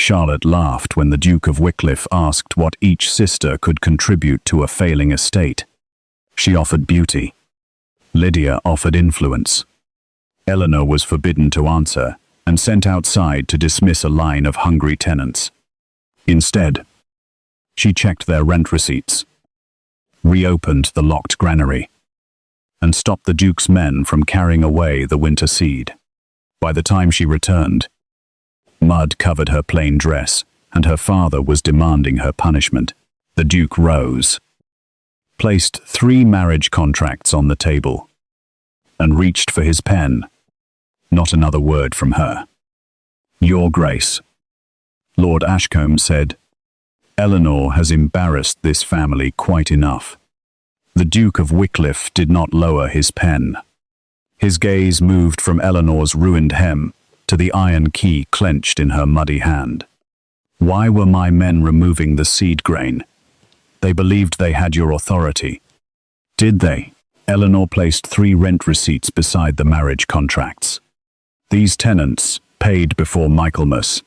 Charlotte laughed when the Duke of Wycliffe asked what each sister could contribute to a failing estate. She offered beauty. Lydia offered influence. Eleanor was forbidden to answer and sent outside to dismiss a line of hungry tenants. Instead, she checked their rent receipts, reopened the locked granary, and stopped the Duke's men from carrying away the winter seed. By the time she returned, mud covered her plain dress, and her father was demanding her punishment. The Duke rose, placed 3 marriage contracts on the table, and reached for his pen. Not another word from her. "Your Grace," Lord Ashcombe said, "Eleanor has embarrassed this family quite enough." The Duke of Wycliffe did not lower his pen. His gaze moved from Eleanor's ruined hem to the iron key clenched in her muddy hand. "Why were my men removing the seed grain? They believed they had your authority. Did they?" Eleanor placed 3 rent receipts beside the marriage contracts. "These tenants paid before Michaelmas.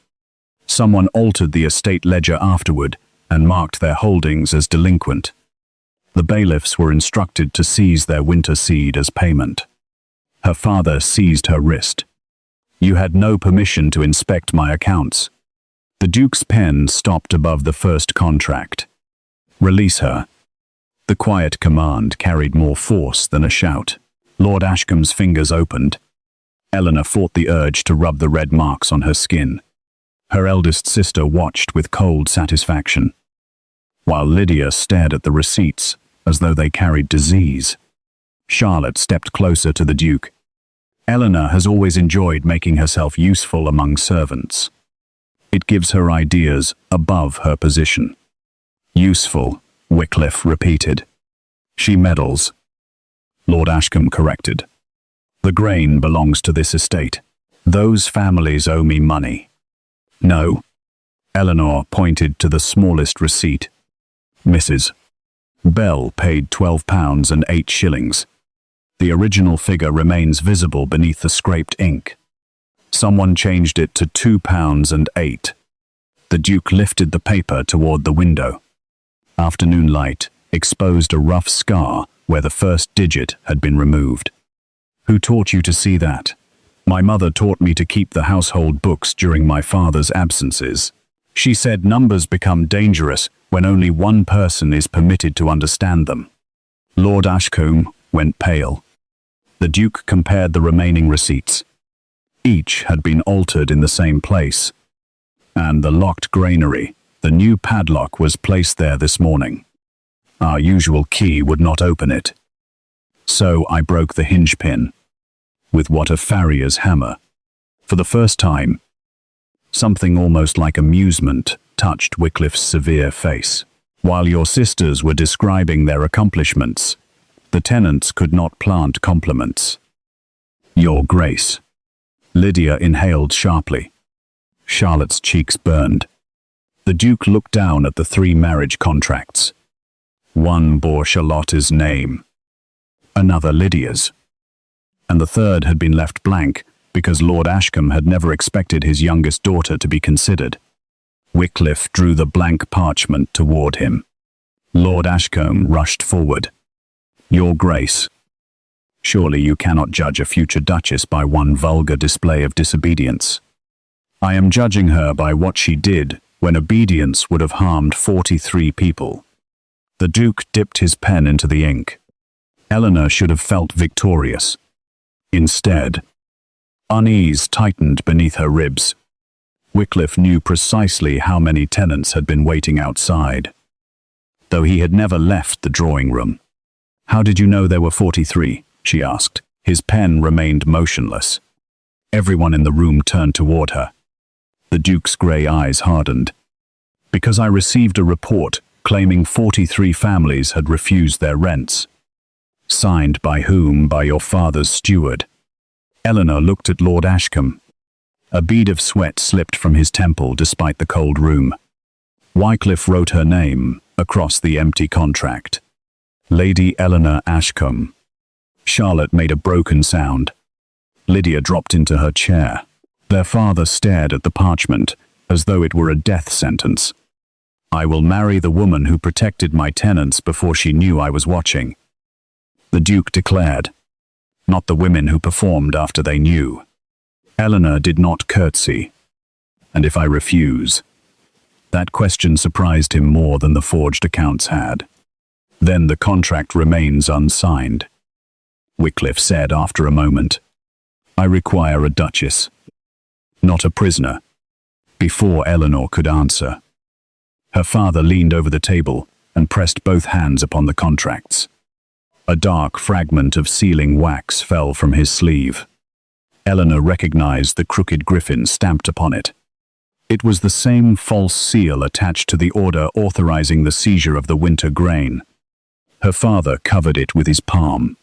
Someone altered the estate ledger afterward and marked their holdings as delinquent. The bailiffs were instructed to seize their winter seed as payment." Her father seized her wrist. "You had no permission to inspect my accounts." The Duke's pen stopped above the first contract. "Release her." The quiet command carried more force than a shout. Lord Ashcombe's fingers opened. Eleanor fought the urge to rub the red marks on her skin. Her eldest sister watched with cold satisfaction, while Lydia stared at the receipts as though they carried disease. Charlotte stepped closer to the Duke. Eleanor has always enjoyed making herself useful among servants. It gives her ideas above her position. "Useful," Wycliffe repeated. "She meddles." Lord Ashcombe corrected. "The grain belongs to this estate. Those families owe me money." "No." Eleanor pointed to the smallest receipt. "Mrs. Bell paid £12.08. The original figure remains visible beneath the scraped ink. Someone changed it to £2.08. The Duke lifted the paper toward the window. Afternoon light exposed a rough scar where the first digit had been removed. "Who taught you to see that?" "My mother taught me to keep the household books during my father's absences. She said numbers become dangerous when only one person is permitted to understand them." Lord Ashcombe went pale. The Duke compared the remaining receipts. Each had been altered in the same place. "And the locked granary. The new padlock was placed there this morning. Our usual key would not open it. So I broke the hinge pin with what a farrier's hammer." For the first time, something almost like amusement touched Wycliffe's severe face. "While your sisters were describing their accomplishments, the tenants could not plant compliments." "Your Grace." Lydia inhaled sharply. Charlotte's cheeks burned. The Duke looked down at the 3 marriage contracts. One bore Charlotte's name, another Lydia's, and the third had been left blank because Lord Ashcombe had never expected his youngest daughter to be considered. Wycliffe drew the blank parchment toward him. Lord Ashcombe rushed forward. "Your Grace, surely you cannot judge a future duchess by one vulgar display of disobedience. I am judging her by what she did when obedience would have harmed 43 people." The Duke dipped his pen into the ink. Eleanor should have felt victorious. Instead, unease tightened beneath her ribs. Wycliffe knew precisely how many tenants had been waiting outside, though he had never left the drawing room. "How did you know there were 43? She asked. His pen remained motionless. Everyone in the room turned toward her. The Duke's grey eyes hardened. "Because I received a report claiming 43 families had refused their rents." "Signed by whom? By your father's steward." Eleanor looked at Lord Ashcombe. A bead of sweat slipped from his temple despite the cold room. Wycliffe wrote her name across the empty contract. Lady Eleanor Ashcombe. Charlotte made a broken sound. Lydia dropped into her chair. Their father stared at the parchment as though it were a death sentence. "I will marry the woman who protected my tenants before she knew I was watching," the Duke declared, "not the women who performed after they knew." Eleanor did not curtsy. "And if I refuse?" That question surprised him more than the forged accounts had. "Then the contract remains unsigned," Wycliffe said after a moment. "I require a duchess, not a prisoner." Before Eleanor could answer, her father leaned over the table and pressed both hands upon the contracts. A dark fragment of sealing wax fell from his sleeve. Eleanor recognized the crooked griffin stamped upon it. It was the same false seal attached to the order authorizing the seizure of the winter grain. Her father covered it with his palm.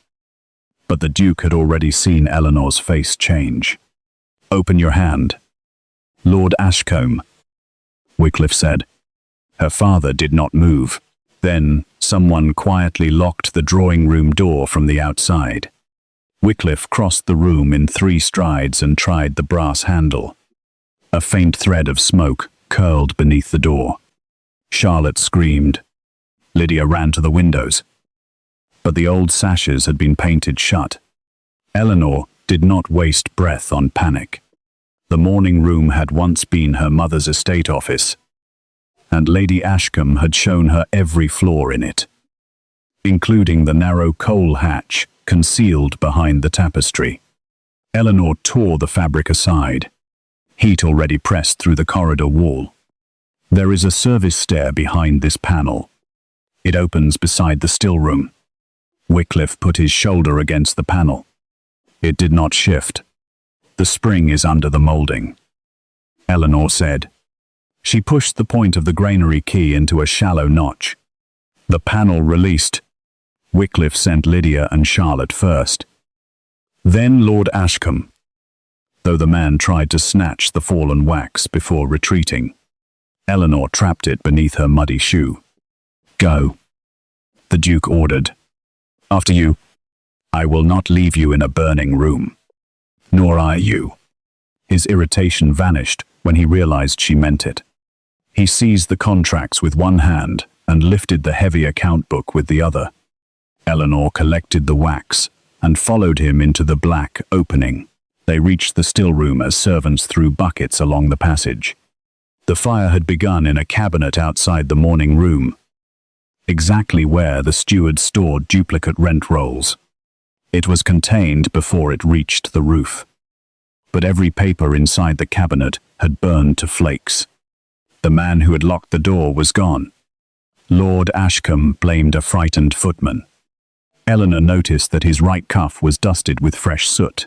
But the Duke had already seen Eleanor's face change. "Open your hand." "Lord Ashcombe," Wycliffe said. Her father did not move. Then someone quietly locked the drawing-room door from the outside. Wycliffe crossed the room in 3 strides and tried the brass handle. A faint thread of smoke curled beneath the door. Charlotte screamed. Lydia ran to the windows. But the old sashes had been painted shut. Eleanor did not waste breath on panic. The morning room had once been her mother's estate office, and Lady Ashcombe had shown her every flaw in it, including the narrow coal hatch concealed behind the tapestry. Eleanor tore the fabric aside. Heat already pressed through the corridor wall. "There is a service stair behind this panel. It opens beside the still room." Wycliffe put his shoulder against the panel. It did not shift. "The spring is under the molding," Eleanor said. She pushed the point of the granary key into a shallow notch. The panel released. Wycliffe sent Lydia and Charlotte first. Then Lord Ashcombe, though the man tried to snatch the fallen wax before retreating. Eleanor trapped it beneath her muddy shoe. "Go," the Duke ordered. "After you. I will not leave you in a burning room." "Nor I you." His irritation vanished when he realized she meant it. He seized the contracts with one hand and lifted the heavy account book with the other. Eleanor collected the wax and followed him into the black opening. They reached the still room as servants threw buckets along the passage. The fire had begun in a cabinet outside the morning room, exactly where the steward stored duplicate rent rolls. It was contained before it reached the roof. But every paper inside the cabinet had burned to flakes. The man who had locked the door was gone. Lord Ashcombe blamed a frightened footman. Eleanor noticed that his right cuff was dusted with fresh soot.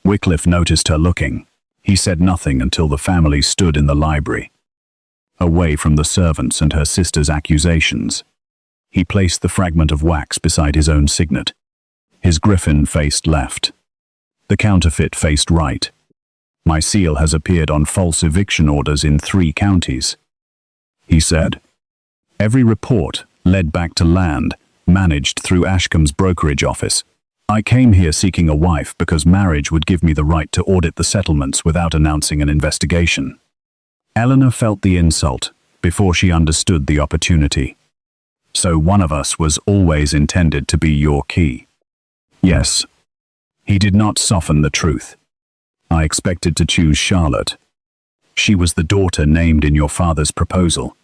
Wycliffe noticed her looking. He said nothing until the family stood in the library, away from the servants and her sister's accusations. He placed the fragment of wax beside his own signet. His griffin faced left. The counterfeit faced right. "My seal has appeared on false eviction orders in 3 counties," he said. Every report led back to land, managed through Ashcombe's brokerage office. "I came here seeking a wife because marriage would give me the right to audit the settlements without announcing an investigation." Eleanor felt the insult before she understood the opportunity. "So one of us was always intended to be your key?" "Yes." He did not soften the truth. "I expected to choose Charlotte. She was the daughter named in your father's proposal.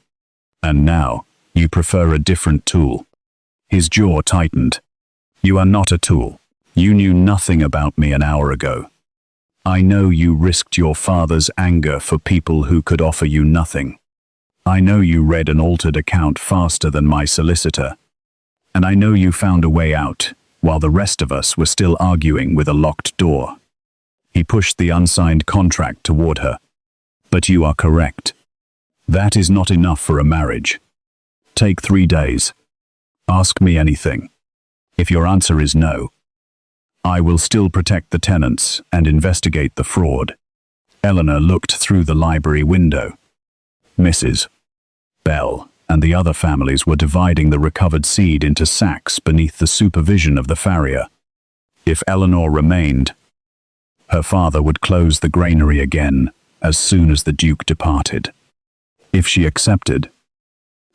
And now you prefer a different tool." His jaw tightened. "You are not a tool. You knew nothing about me an hour ago. I know you risked your father's anger for people who could offer you nothing. I know you read an altered account faster than my solicitor. And I know you found a way out while the rest of us were still arguing with a locked door." He pushed the unsigned contract toward her. "But you are correct. That is not enough for a marriage. Take 3 days. Ask me anything. If your answer is no, I will still protect the tenants and investigate the fraud." Eleanor looked through the library window. Mrs. Bell and the other families were dividing the recovered seed into sacks beneath the supervision of the farrier. If Eleanor remained, her father would close the granary again as soon as the Duke departed. If she accepted,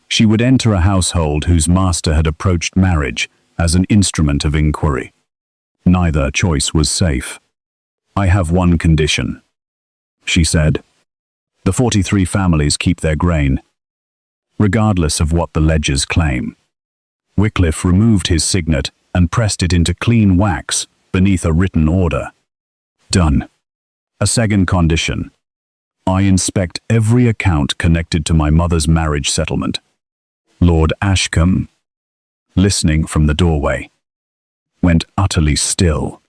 she would enter a household whose master had approached marriage as an instrument of inquiry. Neither choice was safe. "I have one condition," she said. "The 43 families keep their grain, regardless of what the ledgers claim." Wycliffe removed his signet and pressed it into clean wax beneath a written order. "Done. A second condition. I inspect every account connected to my mother's marriage settlement." Lord Ashcombe, listening from the doorway, went utterly still.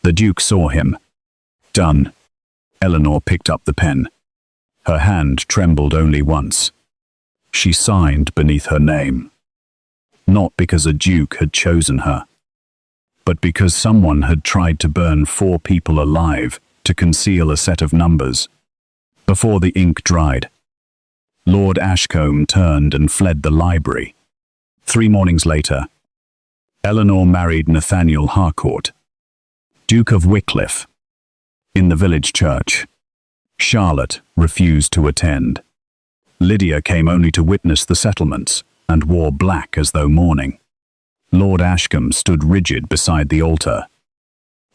The Duke saw him. "Done." Eleanor picked up the pen. Her hand trembled only once. She signed beneath her name. Not because a duke had chosen her, but because someone had tried to burn 4 people alive to conceal a set of numbers. Before the ink dried, Lord Ashcombe turned and fled the library. 3 mornings later, Eleanor married Nathaniel Harcourt, Duke of Wycliffe, in the village church. Charlotte refused to attend. Lydia came only to witness the settlements and wore black as though mourning. Lord Ashcombe stood rigid beside the altar,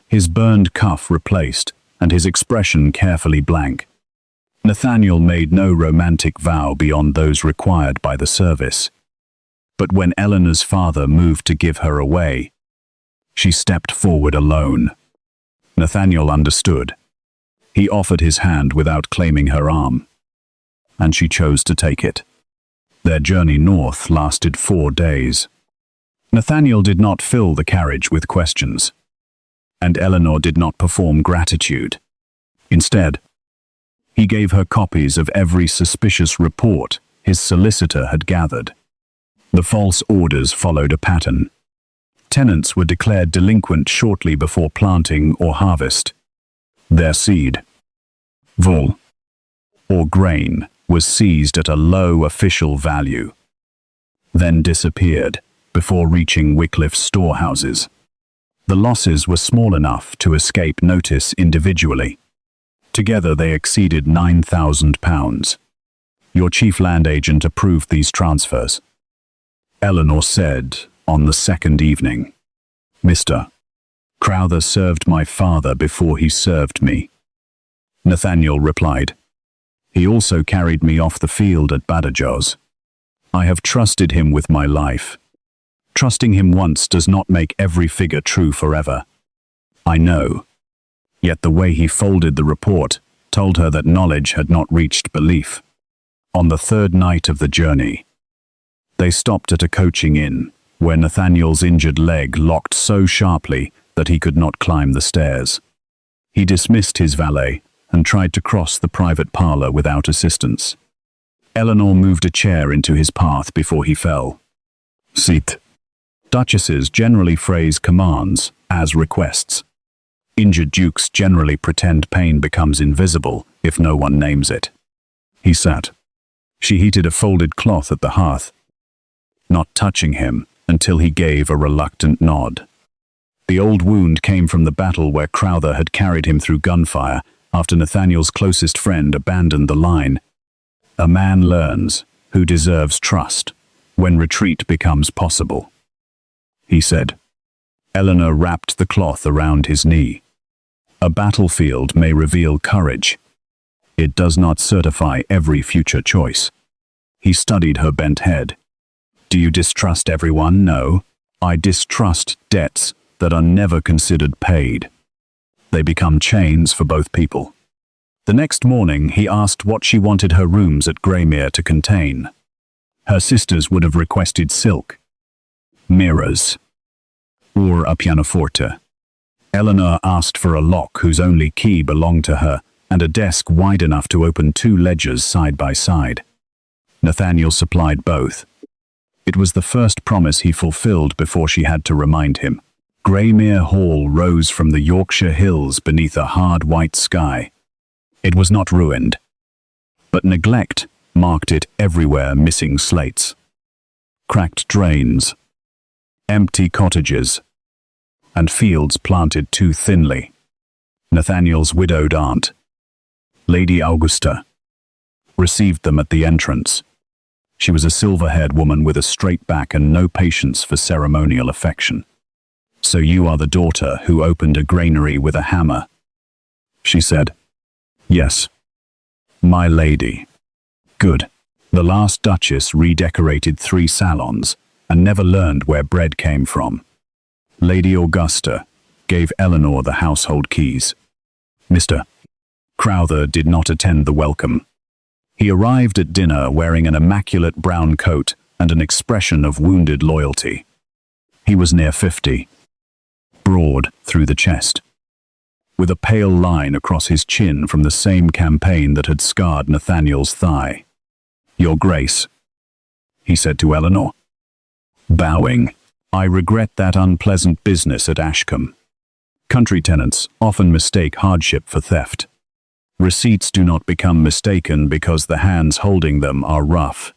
his burned cuff replaced and his expression carefully blank. Nathaniel made no romantic vow beyond those required by the service. But when Eleanor's father moved to give her away, she stepped forward alone. Nathaniel understood. He offered his hand without claiming her arm, and she chose to take it. Their journey north lasted 4 days. Nathaniel did not fill the carriage with questions, and Eleanor did not perform gratitude. Instead, he gave her copies of every suspicious report his solicitor had gathered. The false orders followed a pattern. Tenants were declared delinquent shortly before planting or harvest. Their seed, wool, or grain was seized at a low official value, then disappeared before reaching Wycliffe's storehouses. The losses were small enough to escape notice individually. Together they exceeded £9,000. Your chief land agent approved these transfers. Eleanor said on the second evening, "Mr. Crowther served my father before he served me." Nathaniel replied, "He also carried me off the field at Badajoz. I have trusted him with my life. Trusting him once does not make every figure true forever. I know." Yet the way he folded the report told her that knowledge had not reached belief. On the 3rd night of the journey, they stopped at a coaching inn, where Nathaniel's injured leg locked so sharply that he could not climb the stairs. He dismissed his valet and tried to cross the private parlour without assistance. Eleanor moved a chair into his path before he fell. "Sit." Duchesses generally phrase commands as requests. Injured dukes generally pretend pain becomes invisible if no one names it. He sat. She heated a folded cloth at the hearth, not touching him until he gave a reluctant nod. The old wound came from the battle where Crowther had carried him through gunfire after Nathaniel's closest friend abandoned the line. A man learns who deserves trust when retreat becomes possible, he said. Eleanor wrapped the cloth around his knee. A battlefield may reveal courage. It does not certify every future choice. He studied her bent head. "Do you distrust everyone?" "No. I distrust debts that are never considered paid. They become chains for both people." The next morning he asked what she wanted her rooms at Greymere to contain. Her sisters would have requested silk, mirrors, or a pianoforte. Eleanor asked for a lock whose only key belonged to her, and a desk wide enough to open 2 ledgers side by side. Nathaniel supplied both. It was the first promise he fulfilled before she had to remind him. Greymere Hall rose from the Yorkshire hills beneath a hard white sky. It was not ruined, but neglect marked it everywhere. Missing slates, cracked drains, empty cottages, and fields planted too thinly. Nathaniel's widowed aunt, Lady Augusta received them at the entrance. She was a silver-haired woman with a straight back and no patience for ceremonial affection. "So you are the daughter who opened a granary with a hammer?" she said. "Yes, my lady." "Good." The last Duchess redecorated 3 salons and never learned where bread came from. Lady Augusta gave Eleanor the household keys. Mr. Crowther did not attend the welcome. He arrived at dinner wearing an immaculate brown coat and an expression of wounded loyalty. He was near 50, broad through the chest, with a pale line across his chin from the same campaign that had scarred Nathaniel's thigh. "Your Grace," he said to Eleanor, bowing, "I regret that unpleasant business at Ashcombe. Country tenants often mistake hardship for theft. Receipts do not become mistaken because the hands holding them are rough."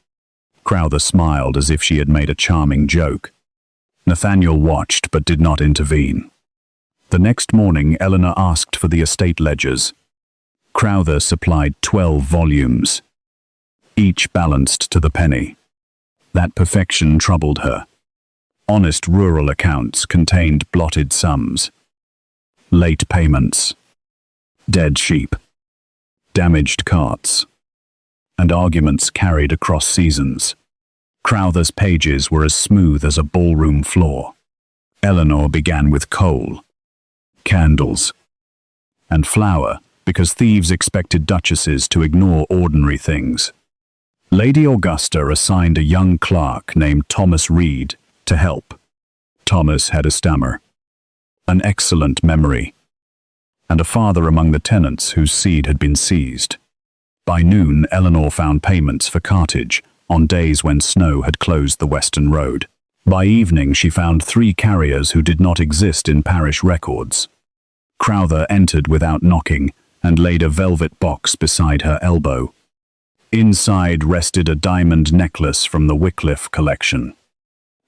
Crowther smiled as if she had made a charming joke. Nathaniel watched but did not intervene. The next morning, Eleanor asked for the estate ledgers. Crowther supplied 12 volumes, each balanced to the penny. That perfection troubled her. Honest rural accounts contained blotted sums, late payments, dead sheep, damaged carts, and arguments carried across seasons. Crowther's pages were as smooth as a ballroom floor. Eleanor began with coal, candles, and flour because thieves expected duchesses to ignore ordinary things. Lady Augusta assigned a young clerk named Thomas Reed to help. Thomas had a stammer, an excellent memory, and a father among the tenants whose seed had been seized. By noon, Eleanor found payments for cartage on days when snow had closed the western road. By evening, she found 3 carriers who did not exist in parish records. Crowther entered without knocking and laid a velvet box beside her elbow. Inside rested a diamond necklace from the Wycliffe collection.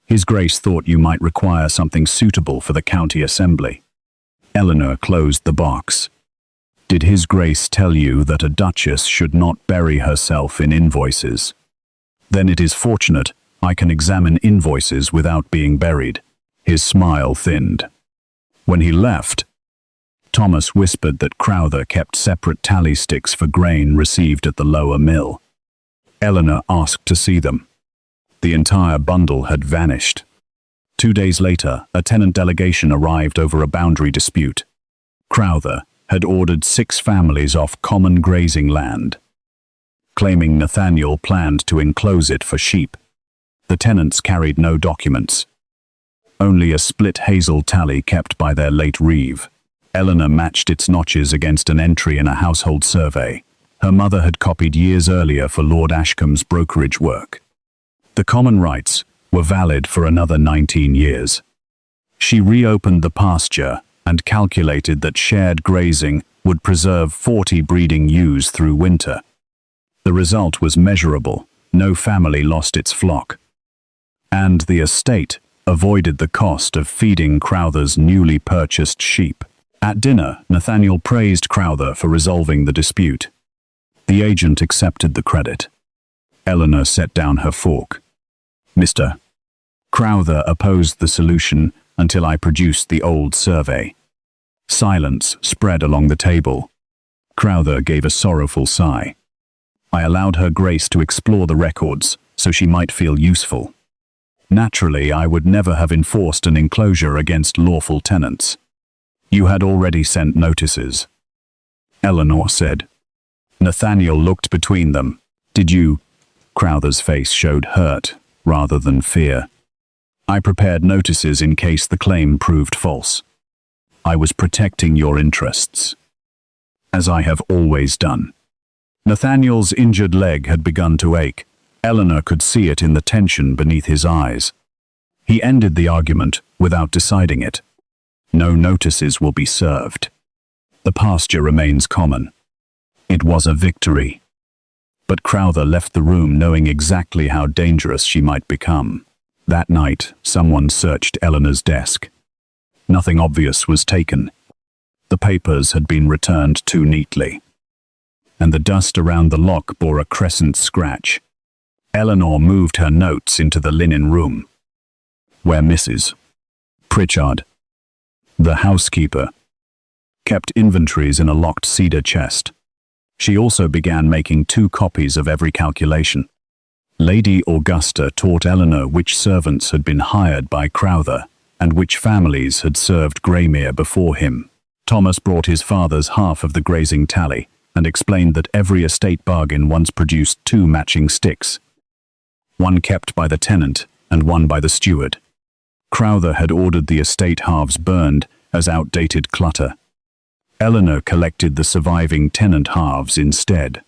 "His Grace thought you might require something suitable for the county assembly." Eleanor closed the box. "Did His Grace tell you that a duchess should not bury herself in invoices? Then it is fortunate I can examine invoices without being buried." His smile thinned. When he left, Thomas whispered that Crowther kept separate tally sticks for grain received at the lower mill. Eleanor asked to see them. The entire bundle had vanished. 2 days later, a tenant delegation arrived over a boundary dispute. Crowther had ordered 6 families off common grazing land, claiming Nathaniel planned to enclose it for sheep. The tenants carried no documents, only a split hazel tally kept by their late reeve. Eleanor matched its notches against an entry in a household survey her mother had copied years earlier for Lord Ashcombe's brokerage work. The common rights were valid for another 19 years. She reopened the pasture and calculated that shared grazing would preserve 40 breeding ewes through winter. The result was measurable. No family lost its flock. And the estate avoided the cost of feeding Crowther's newly purchased sheep. At dinner, Nathaniel praised Crowther for resolving the dispute. The agent accepted the credit. Eleanor set down her fork. "Mr. Crowther opposed the solution until I produced the old survey." Silence spread along the table. Crowther gave a sorrowful sigh. "I allowed Her Grace to explore the records so she might feel useful. Naturally, I would never have enforced an enclosure against lawful tenants. You had already sent notices," Eleanor said. Nathaniel looked between them. "Did you?" Crowther's face showed hurt rather than fear. "I prepared notices in case the claim proved false. I was protecting your interests, as I have always done." Nathaniel's injured leg had begun to ache. Eleanor could see it in the tension beneath his eyes. He ended the argument without deciding it. "No notices will be served. The pasture remains common." It was a victory. But Crowther left the room knowing exactly how dangerous she might become. That night, someone searched Eleanor's desk. Nothing obvious was taken. The papers had been returned too neatly. and the dust around the lock bore a crescent scratch. Eleanor moved her notes into the linen room, where Mrs. Pritchard, the housekeeper, kept inventories in a locked cedar chest. She also began making 2 copies of every calculation. Lady Augusta taught Eleanor which servants had been hired by Crowther and which families had served Greymere before him. Thomas brought his father's half of the grazing tally and explained that every estate bargain once produced 2 matching sticks, one kept by the tenant and one by the steward. Crowther had ordered the estate halves burned as outdated clutter. Eleanor collected the surviving tenant halves instead.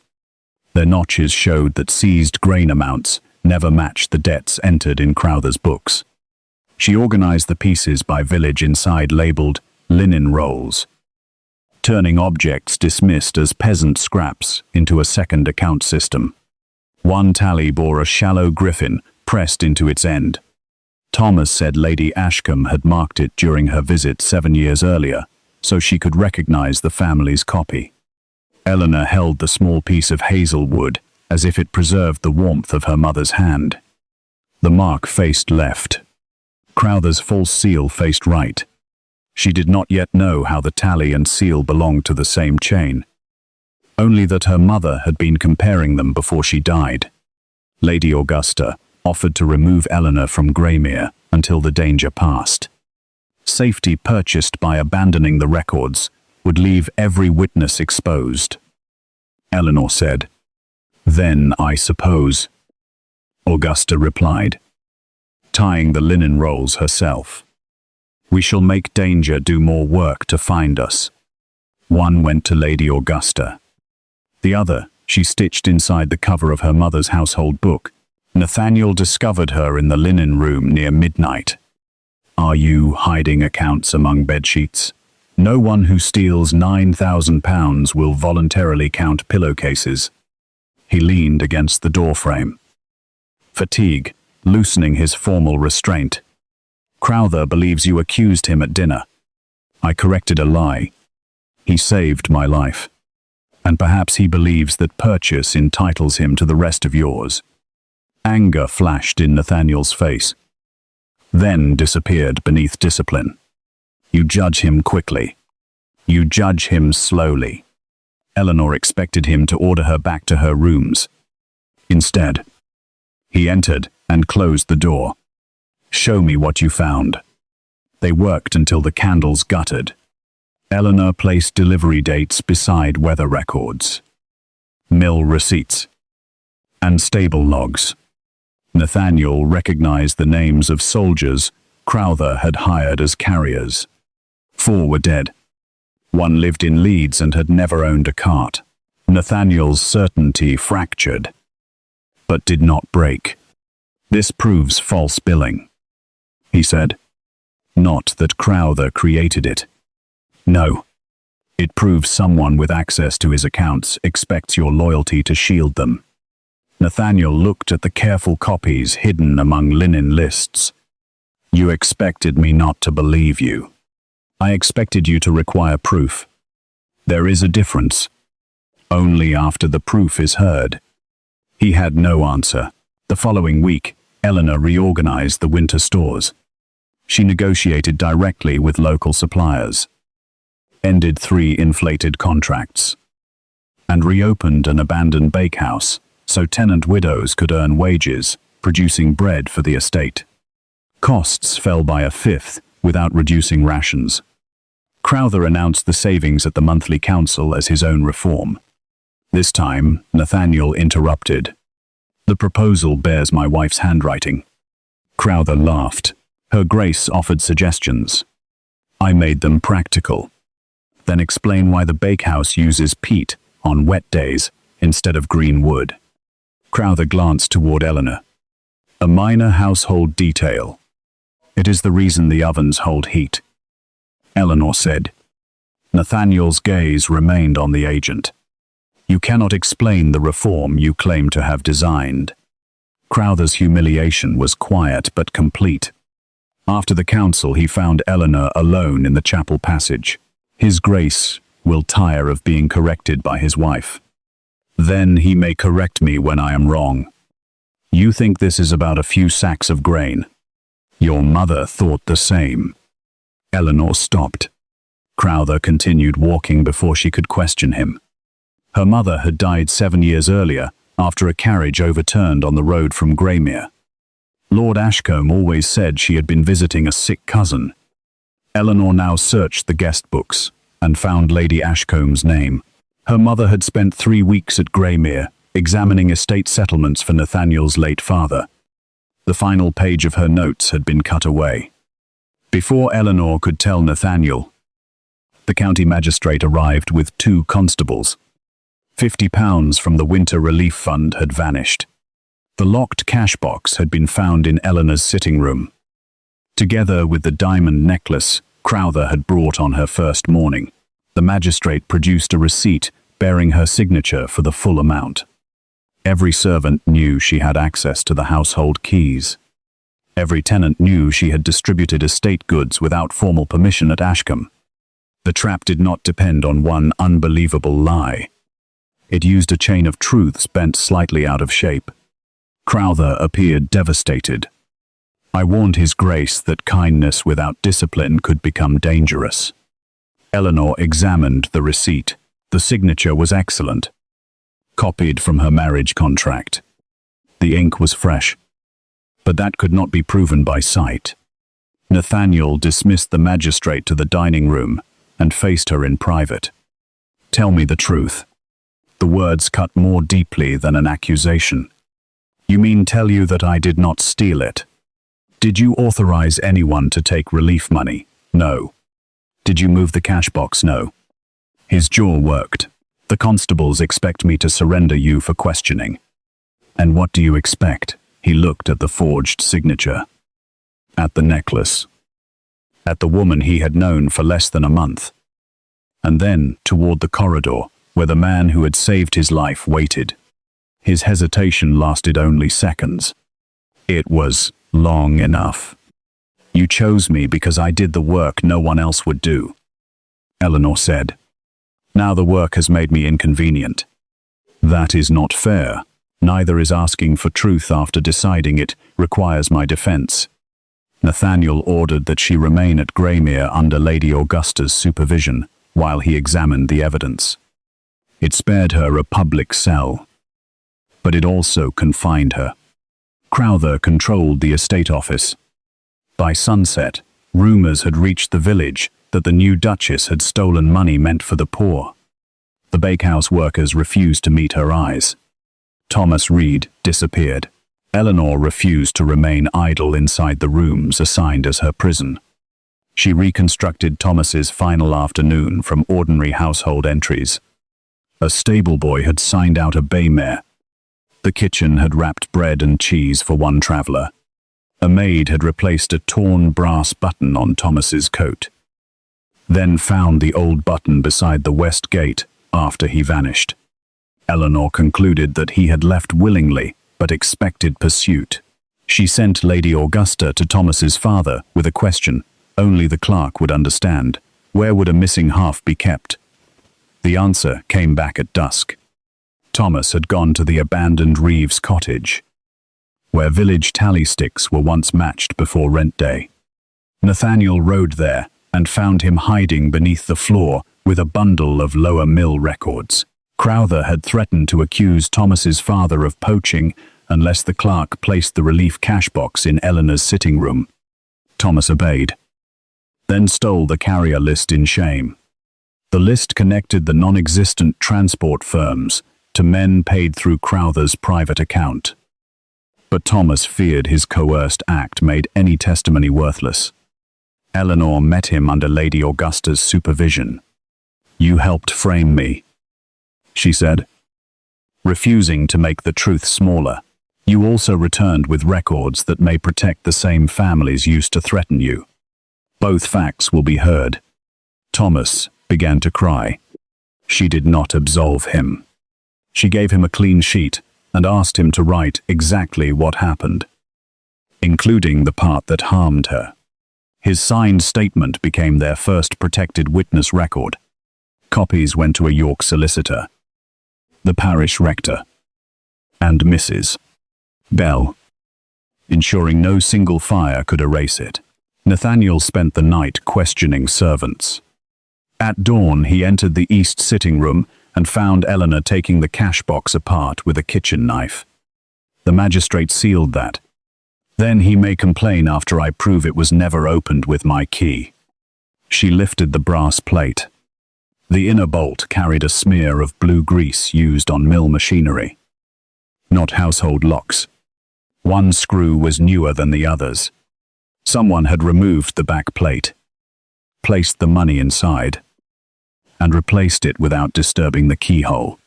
Their notches showed that seized grain amounts never matched the debts entered in Crowther's books. She organized the pieces by village inside labeled linen rolls, turning objects dismissed as peasant scraps into a second account system. One tally bore a shallow griffin pressed into its end. Thomas said Lady Ashcombe had marked it during her visit 7 years earlier, so she could recognize the family's copy. Eleanor held the small piece of hazel wood as if it preserved the warmth of her mother's hand. The mark faced left. Crowther's false seal faced right. She did not yet know how the tally and seal belonged to the same chain, only that her mother had been comparing them before she died. Lady Augusta offered to remove Eleanor from Greymere until the danger passed. Safety purchased by abandoning the records would leave every witness exposed. Eleanor said, "Then, I suppose," Augusta replied, tying the linen rolls herself, "we shall make danger do more work to find us." One went to Lady Augusta. The other she stitched inside the cover of her mother's household book. Nathaniel discovered her in the linen room near midnight. "Are you hiding accounts among bedsheets? No one who steals £9,000 will voluntarily count pillowcases." He leaned against the doorframe, fatigue loosening his formal restraint. "Crowther believes you accused him at dinner." I corrected a lie. "He saved my life. And perhaps he believes that purchase entitles him to the rest of yours." Anger flashed in Nathaniel's face, then disappeared beneath discipline. "You judge him quickly. You judge him slowly." Eleanor expected him to order her back to her rooms. Instead, he entered and closed the door. "Show me what you found." They worked until the candles guttered. Eleanor placed delivery dates beside weather records, mill receipts, and stable logs. Nathaniel recognized the names of soldiers Crowther had hired as carriers. 4 were dead. 1 lived in Leeds and had never owned a cart. Nathaniel's certainty fractured, but did not break. "This proves false billing," he said. "Not that Crowther created it. No, it proves someone with access to his accounts expects your loyalty to shield them." Nathaniel looked at the careful copies hidden among linen lists. "You expected me not to believe you. I expected you to require proof. There is a difference. Only after the proof is heard." He had no answer. The following week, Eleanor reorganized the winter stores. She negotiated directly with local suppliers, ended 3 inflated contracts, and reopened an abandoned bakehouse so tenant widows could earn wages, producing bread for the estate. Costs fell by 1/5 without reducing rations. Crowther announced the savings at the monthly council as his own reform. This time, Nathaniel interrupted. "The proposal bears my wife's handwriting." Crowther laughed. Her Grace offered suggestions. I made them practical. Then explain why the bakehouse uses peat on wet days instead of green wood. Crowther glanced toward Eleanor. "A minor household detail. It is the reason the ovens hold heat," Eleanor said. Nathaniel's gaze remained on the agent. "You cannot explain the reform you claim to have designed." Crowther's humiliation was quiet but complete. After the council, he found Eleanor alone in the chapel passage. His Grace will tire of being corrected by his wife. Then he may correct me when I am wrong. You think this is about a few sacks of grain. Your mother thought the same. Eleanor stopped. Crowther continued walking before she could question him. Her mother had died 7 years earlier after a carriage overturned on the road from Graymere. Lord Ashcombe always said she had been visiting a sick cousin. Eleanor now searched the guest books and found Lady Ashcombe's name. Her mother had spent 3 weeks at Graymere, examining estate settlements for Nathaniel's late father. The final page of her notes had been cut away. Before Eleanor could tell Nathaniel, the county magistrate arrived with 2 constables. £50 from the winter relief fund had vanished. The locked cash box had been found in Eleanor's sitting room. Together with the diamond necklace Crowther had brought on her first morning, the magistrate produced a receipt bearing her signature for the full amount. Every servant knew she had access to the household keys. Every tenant knew she had distributed estate goods without formal permission at Ashcombe. The trap did not depend on one unbelievable lie. It used a chain of truths bent slightly out of shape. Crowther appeared devastated. I warned His Grace that kindness without discipline could become dangerous. Eleanor examined the receipt. The signature was excellent, copied from her marriage contract. The ink was fresh, but that could not be proven by sight. Nathaniel dismissed the magistrate to the dining room and faced her in private. Tell me the truth. The words cut more deeply than an accusation. You mean tell you that I did not steal it? Did you authorize anyone to take relief money? No. Did you move the cash box? No. His jaw worked. The constables expect me to surrender you for questioning. And what do you expect? He looked at the forged signature. At the necklace. At the woman he had known for less than a month. And then toward the corridor, where the man who had saved his life waited. His hesitation lasted only seconds. It was long enough. You chose me because I did the work no one else would do, Eleanor said. Now the work has made me inconvenient. That is not fair. Neither is asking for truth after deciding it requires my defense. Nathaniel ordered that she remain at Graymere under Lady Augusta's supervision while he examined the evidence. It spared her a public cell, but it also confined her. Crowther controlled the estate office. By sunset, rumors had reached the village that the new Duchess had stolen money meant for the poor. The bakehouse workers refused to meet her eyes. Thomas Reed disappeared. Eleanor refused to remain idle inside the rooms assigned as her prison. She reconstructed Thomas's final afternoon from ordinary household entries. A stable boy had signed out a bay mare. The kitchen had wrapped bread and cheese for one traveller. A maid had replaced a torn brass button on Thomas's coat. Then found the old button beside the west gate after he vanished. Eleanor concluded that he had left willingly, but expected pursuit. She sent Lady Augusta to Thomas's father with a question only the clerk would understand. Where would a missing half be kept? The answer came back at dusk. Thomas had gone to the abandoned Reeves cottage, where village tally sticks were once matched before rent day. Nathaniel rode there and found him hiding beneath the floor with a bundle of Lower Mill records. Crowther had threatened to accuse Thomas's father of poaching unless the clerk placed the relief cash box in Eleanor's sitting room. Thomas obeyed, then stole the carrier list in shame. The list connected the non-existent transport firms to men paid through Crowther's private account. But Thomas feared his coerced act made any testimony worthless. Eleanor met him under Lady Augusta's supervision. You helped frame me, she said, refusing to make the truth smaller. You also returned with records that may protect the same families used to threaten you. Both facts will be heard. Thomas began to cry. She did not absolve him. She gave him a clean sheet and asked him to write exactly what happened, including the part that harmed her. His signed statement became their first protected witness record. Copies went to a York solicitor. the parish rector, and Mrs. Bell, ensuring no single fire could erase it. Nathaniel spent the night questioning servants. At dawn, he entered the east sitting room and found Eleanor taking the cash box apart with a kitchen knife. The magistrate sealed that. Then he may complain after I prove it was never opened with my key. She lifted the brass plate. The inner bolt carried a smear of blue grease used on mill machinery. Not household locks. One screw was newer than the others. Someone had removed the back plate, placed the money inside, and replaced it without disturbing the keyhole.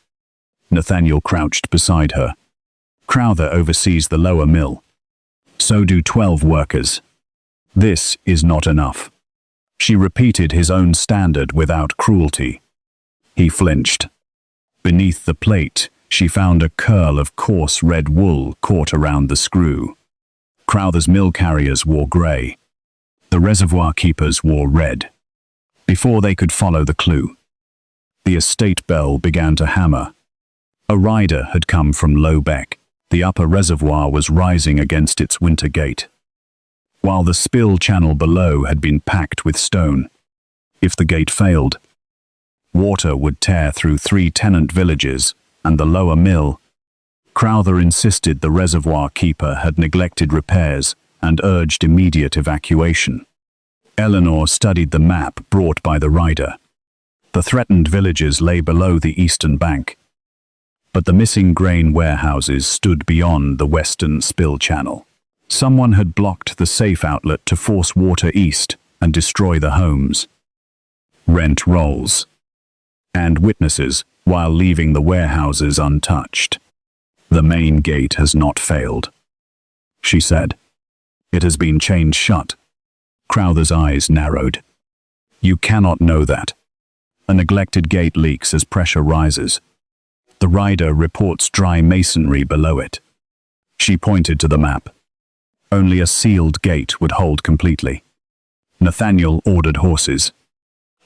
Nathaniel crouched beside her. Crowther oversees the lower mill. So do 12 workers. This is not enough. She repeated his own standard without cruelty. He flinched. Beneath the plate, she found a curl of coarse red wool caught around the screw. Crowther's mill carriers wore grey. The reservoir keepers wore red. Before they could follow the clue, the estate bell began to hammer. A rider had come from Low Beck. The upper reservoir was rising against its winter gate, while the spill channel below had been packed with stone. If the gate failed, water would tear through 3 tenant villages and the lower mill. Crowther insisted the reservoir keeper had neglected repairs and urged immediate evacuation. Eleanor studied the map brought by the rider. The threatened villages lay below the eastern bank, but the missing grain warehouses stood beyond the western spill channel. Someone had blocked the safe outlet to force water east and destroy the homes. Rent rolls and witnesses while leaving the warehouses untouched. The main gate has not failed, she said. It has been chained shut. Crowther's eyes narrowed. You cannot know that. A neglected gate leaks as pressure rises. The rider reports dry masonry below it. She pointed to the map. Only a sealed gate would hold completely. Nathaniel ordered horses.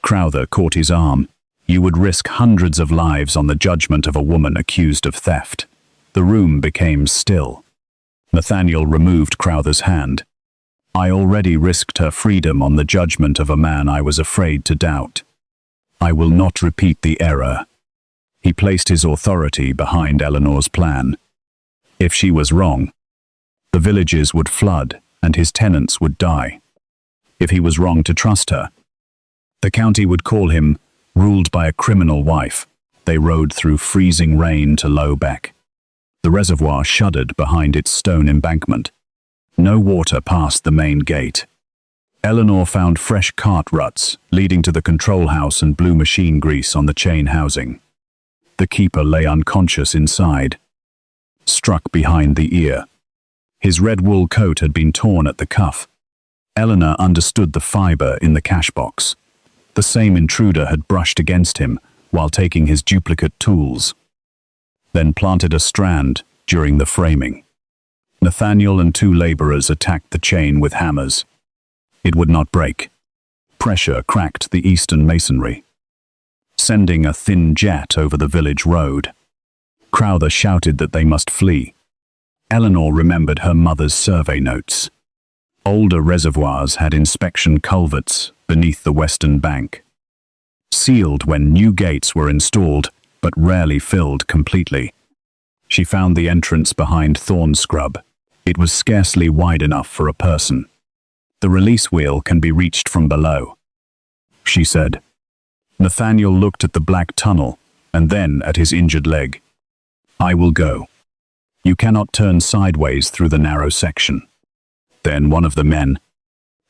Crowther caught his arm. You would risk hundreds of lives on the judgment of a woman accused of theft. The room became still. Nathaniel removed Crowther's hand. I already risked her freedom on the judgment of a man I was afraid to doubt. I will not repeat the error. He placed his authority behind Eleanor's plan. If she was wrong, the villages would flood and his tenants would die. If he was wrong to trust her, the county would call him ruled by a criminal wife. They rode through freezing rain to Low Beck. The reservoir shuddered behind its stone embankment. No water passed the main gate. Eleanor found fresh cart ruts leading to the control house and blue machine grease on the chain housing. The keeper lay unconscious inside, struck behind the ear. His red wool coat had been torn at the cuff. Eleanor understood the fibre in the cash box. The same intruder had brushed against him while taking his duplicate tools, then planted a strand during the framing. Nathaniel and 2 labourers attacked the chain with hammers. It would not break. Pressure cracked the eastern masonry, sending a thin jet over the village road. Crowther shouted that they must flee. Eleanor remembered her mother's survey notes. Older reservoirs had inspection culverts beneath the western bank, sealed when new gates were installed, but rarely filled completely. She found the entrance behind thorn scrub. It was scarcely wide enough for a person. The release wheel can be reached from below, she said. Nathaniel looked at the black tunnel and then at his injured leg. I will go. You cannot turn sideways through the narrow section. Then one of the men.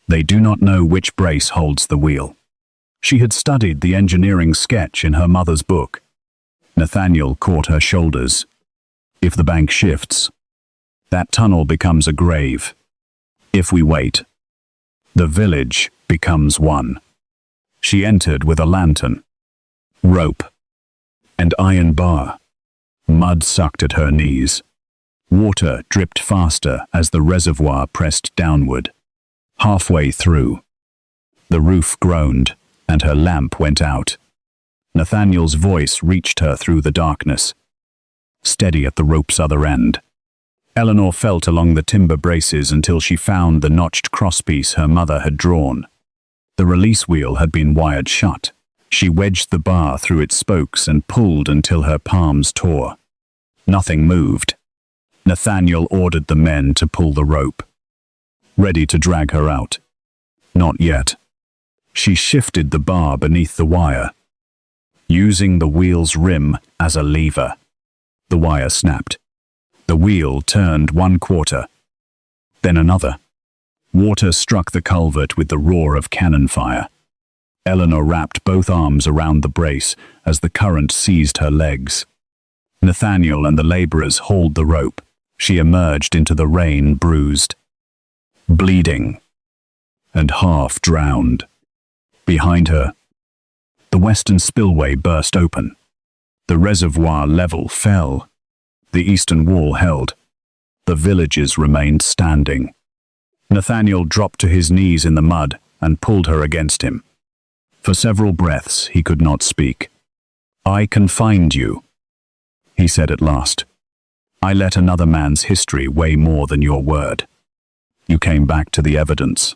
They do not know which brace holds the wheel. She had studied the engineering sketch in her mother's book. Nathaniel caught her shoulders. If the bank shifts, that tunnel becomes a grave. If we wait, the village becomes one. She entered with a lantern, rope, and iron bar. Mud sucked at her knees. Water dripped faster as the reservoir pressed downward. Halfway through, the roof groaned and her lamp went out. Nathaniel's voice reached her through the darkness. steady at the rope's other end. Eleanor felt along the timber braces until she found the notched crosspiece her mother had drawn. The release wheel had been wired shut. She wedged the bar through its spokes and pulled until her palms tore. Nothing moved. Nathaniel ordered the men to pull the rope. Ready to drag her out. Not yet. She shifted the bar beneath the wire, using the wheel's rim as a lever. The wire snapped. The wheel turned 1/4, then another. Water struck the culvert with the roar of cannon fire. Eleanor wrapped both arms around the brace as the current seized her legs. Nathaniel and the laborers hauled the rope. She emerged into the rain bruised, bleeding, and half drowned. Behind her, the western spillway burst open. The reservoir level fell. The eastern wall held. The villages remained standing. Nathaniel dropped to his knees in the mud and pulled her against him. For several breaths he could not speak. "I can find you," he said at last. "I let another man's history weigh more than your word. You came back to the evidence.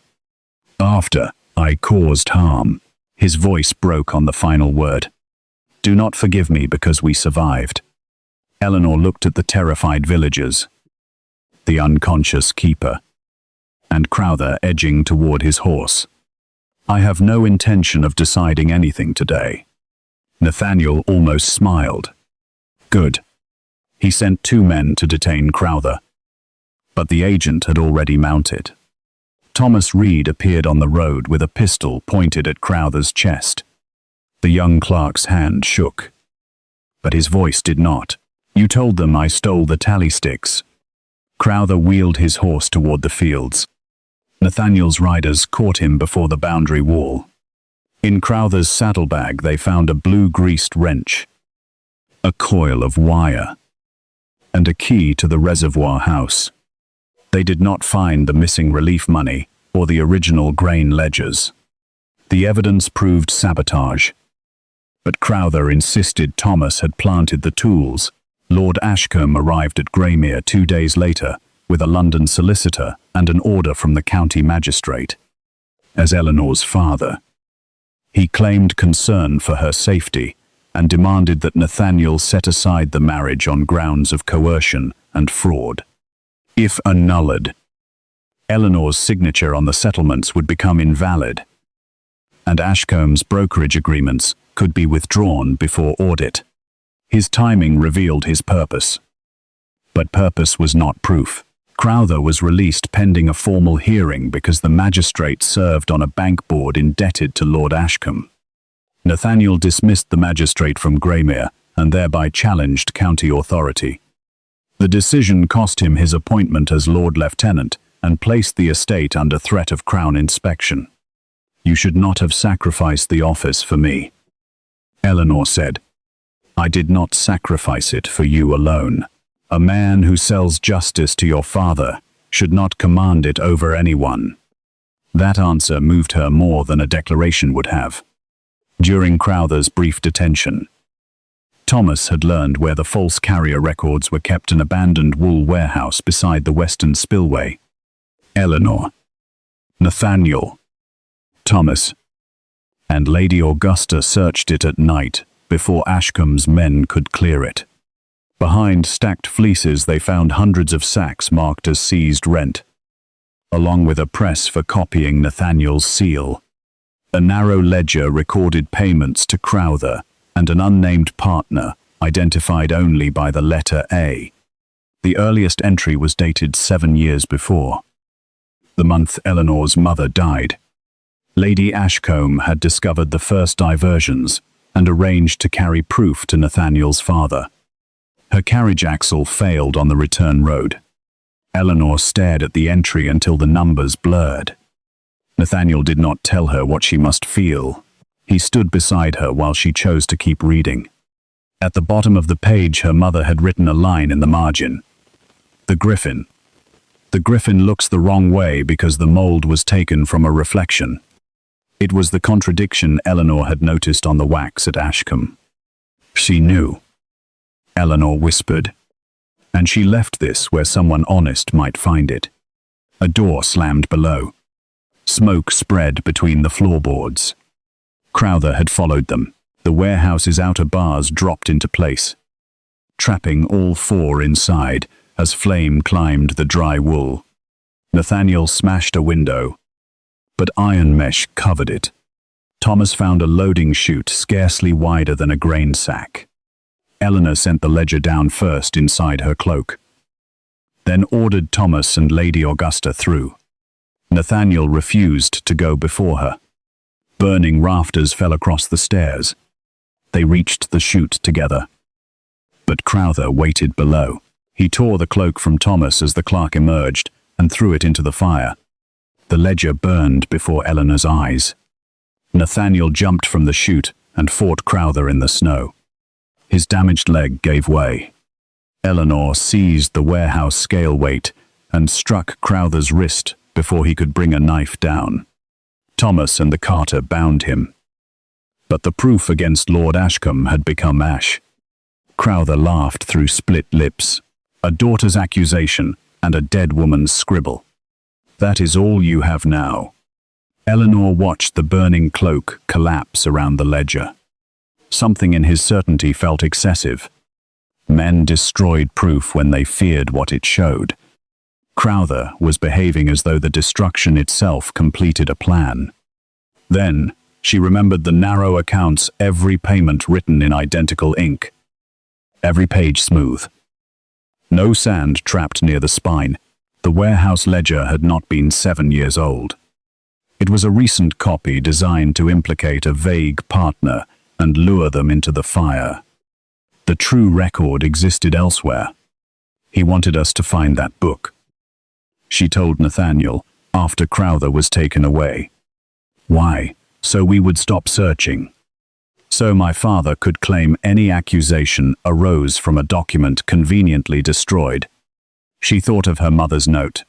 After I caused harm." His voice broke on the final word. "Do not forgive me because we survived." Eleanor looked at the terrified villagers, the unconscious keeper, and Crowther edging toward his horse. "I have no intention of deciding anything today." Nathaniel almost smiled. Good. He sent 2 men to detain Crowther, but the agent had already mounted. Thomas Reed appeared on the road with a pistol pointed at Crowther's chest. The young clerk's hand shook, but his voice did not. "You told them I stole the tally sticks." Crowther wheeled his horse toward the fields. Nathaniel's riders caught him before the boundary wall. In Crowther's saddlebag they found a blue-greased wrench, a coil of wire, and a key to the reservoir house. They did not find the missing relief money or the original grain ledgers. The evidence proved sabotage, but Crowther insisted Thomas had planted the tools. Lord Ashcombe arrived at Greymere 2 days later with a London solicitor and an order from the county magistrate. As Eleanor's father, he claimed concern for her safety and demanded that Nathaniel set aside the marriage on grounds of coercion and fraud. If annulled, Eleanor's signature on the settlements would become invalid, and Ashcombe's brokerage agreements could be withdrawn before audit. His timing revealed his purpose. But purpose was not proof. Crowther was released pending a formal hearing because the magistrate served on a bank board indebted to Lord Ashcombe. Nathaniel dismissed the magistrate from Greymere and thereby challenged county authority. The decision cost him his appointment as Lord Lieutenant and placed the estate under threat of Crown inspection. "You should not have sacrificed the office for me," Eleanor said. "I did not sacrifice it for you alone. A man who sells justice to your father should not command it over anyone." That answer moved her more than a declaration would have. During Crowther's brief detention, Thomas had learned where the false carrier records were kept in an abandoned wool warehouse beside the western spillway. Eleanor, Nathaniel, Thomas, and Lady Augusta searched it at night before Ashcombe's men could clear it. Behind stacked fleeces they found hundreds of sacks marked as seized rent, along with a press for copying Nathaniel's seal. A narrow ledger recorded payments to Crowther and an unnamed partner identified only by the letter A. The earliest entry was dated 7 years before, the month Eleanor's mother died. Lady Ashcombe had discovered the first diversions and arranged to carry proof to Nathaniel's father. Her carriage axle failed on the return road. Eleanor stared at the entry until the numbers blurred. Nathaniel did not tell her what she must feel. He stood beside her while she chose to keep reading. At the bottom of the page her mother had written a line in the margin. "The griffin. The griffin looks the wrong way because the mold was taken from a reflection." It was the contradiction Eleanor had noticed on the wax at Ashcombe. She knew. Eleanor whispered. And she left this where someone honest might find it. A door slammed below. Smoke spread between the floorboards. Crowther had followed them. The warehouse's outer bars dropped into place, trapping all four inside as flame climbed the dry wool. Nathaniel smashed a window, but iron mesh covered it. Thomas found a loading chute scarcely wider than a grain sack. Eleanor sent the ledger down first inside her cloak, then ordered Thomas and Lady Augusta through. Nathaniel refused to go before her. Burning rafters fell across the stairs. They reached the chute together. But Crowther waited below. He tore the cloak from Thomas as the clerk emerged and threw it into the fire. The ledger burned before Eleanor's eyes. Nathaniel jumped from the chute and fought Crowther in the snow. His damaged leg gave way. Eleanor seized the warehouse scale weight and struck Crowther's wrist before he could bring a knife down. Thomas and the carter bound him. But the proof against Lord Ashcombe had become ash. Crowther laughed through split lips. A daughter's accusation and a dead woman's scribble. That is all you have now. Eleanor watched the burning cloak collapse around the ledger. Something in his certainty felt excessive. Men destroyed proof when they feared what it showed. Crowther was behaving as though the destruction itself completed a plan. Then she remembered the narrow accounts, every payment written in identical ink. Every page smooth. No sand trapped near the spine. The warehouse ledger had not been 7 years old. It was a recent copy designed to implicate a vague partner and lure them into the fire. The true record existed elsewhere. He wanted us to find that book. She told Nathaniel after Crowther was taken away. Why? So we would stop searching. So my father could claim any accusation arose from a document conveniently destroyed. She thought of her mother's note.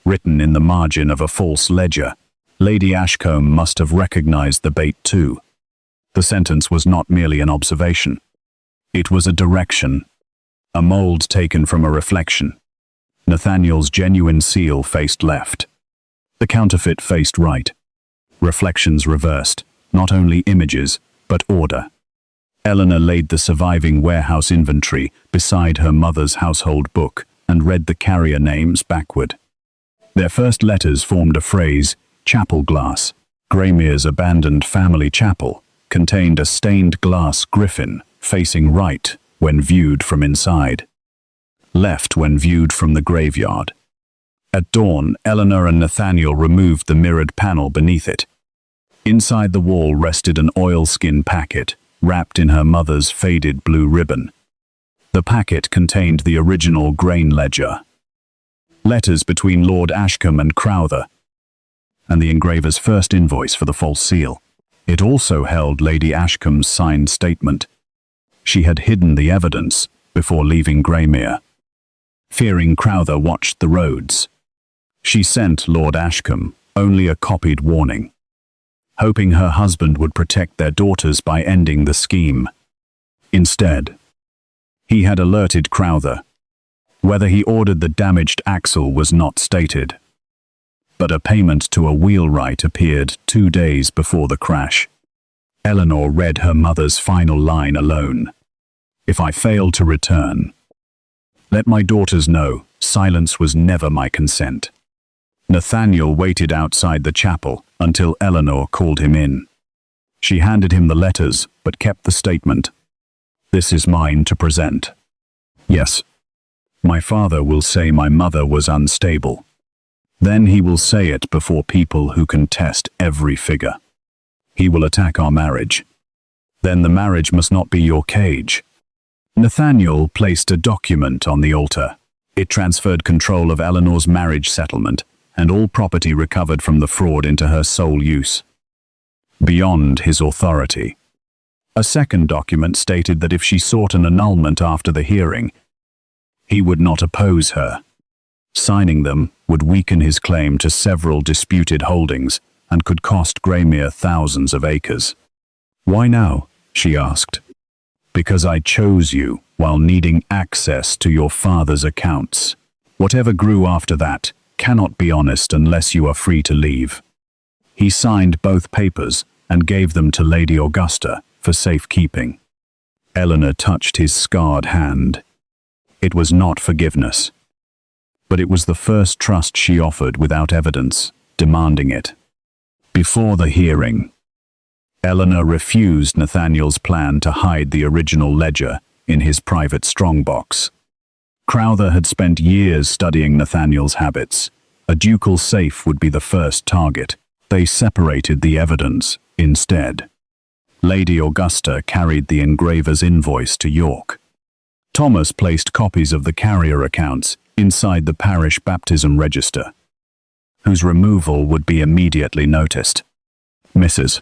Written in the margin of a false ledger, Lady Ashcombe must have recognized the bait too. The sentence was not merely an observation. It was a direction, a mold taken from a reflection. Nathaniel's genuine seal faced left. The counterfeit faced right. Reflections reversed, not only images, but order. Eleanor laid the surviving warehouse inventory beside her mother's household book and read the carrier names backward. Their first letters formed a phrase, chapel glass. Graymere's abandoned family chapel contained a stained glass griffin facing right when viewed from inside, left when viewed from the graveyard. At dawn, Eleanor and Nathaniel removed the mirrored panel beneath it. Inside the wall rested an oilskin packet, wrapped in her mother's faded blue ribbon. The packet contained the original grain ledger, letters between Lord Ashcombe and Crowther, and the engraver's first invoice for the false seal. It also held Lady Ashcombe's signed statement. She had hidden the evidence before leaving Graymere. Fearing Crowther watched the roads, she sent Lord Ashcombe only a copied warning, hoping her husband would protect their daughters by ending the scheme. Instead, he had alerted Crowther. Whether he ordered the damaged axle was not stated, but a payment to a wheelwright appeared 2 days before the crash. Eleanor read her mother's final line alone. If I fail to return, let my daughters know silence was never my consent. Nathaniel waited outside the chapel until Eleanor called him in. She handed him the letters, but kept the statement. This is mine to present. Yes, my father will say my mother was unstable. Then he will say it before people who can test every figure. He will attack our marriage. Then the marriage must not be your cage. Nathaniel placed a document on the altar. It transferred control of Eleanor's marriage settlement and all property recovered from the fraud into her sole use, beyond his authority. A second document stated that if she sought an annulment after the hearing, he would not oppose her. Signing them would weaken his claim to several disputed holdings and could cost Graymere thousands of acres. Why now? She asked. Because I chose you, while needing access to your father's accounts. Whatever grew after that cannot be honest unless you are free to leave. He signed both papers and gave them to Lady Augusta for safekeeping. Eleanor touched his scarred hand. It was not forgiveness, but it was the first trust she offered without evidence, demanding it. Before the hearing, Eleanor refused Nathaniel's plan to hide the original ledger in his private strongbox. Crowther had spent years studying Nathaniel's habits. A ducal safe would be the first target. They separated the evidence instead. Lady Augusta carried the engraver's invoice to York. Thomas placed copies of the carrier accounts inside the parish baptism register, whose removal would be immediately noticed. Mrs.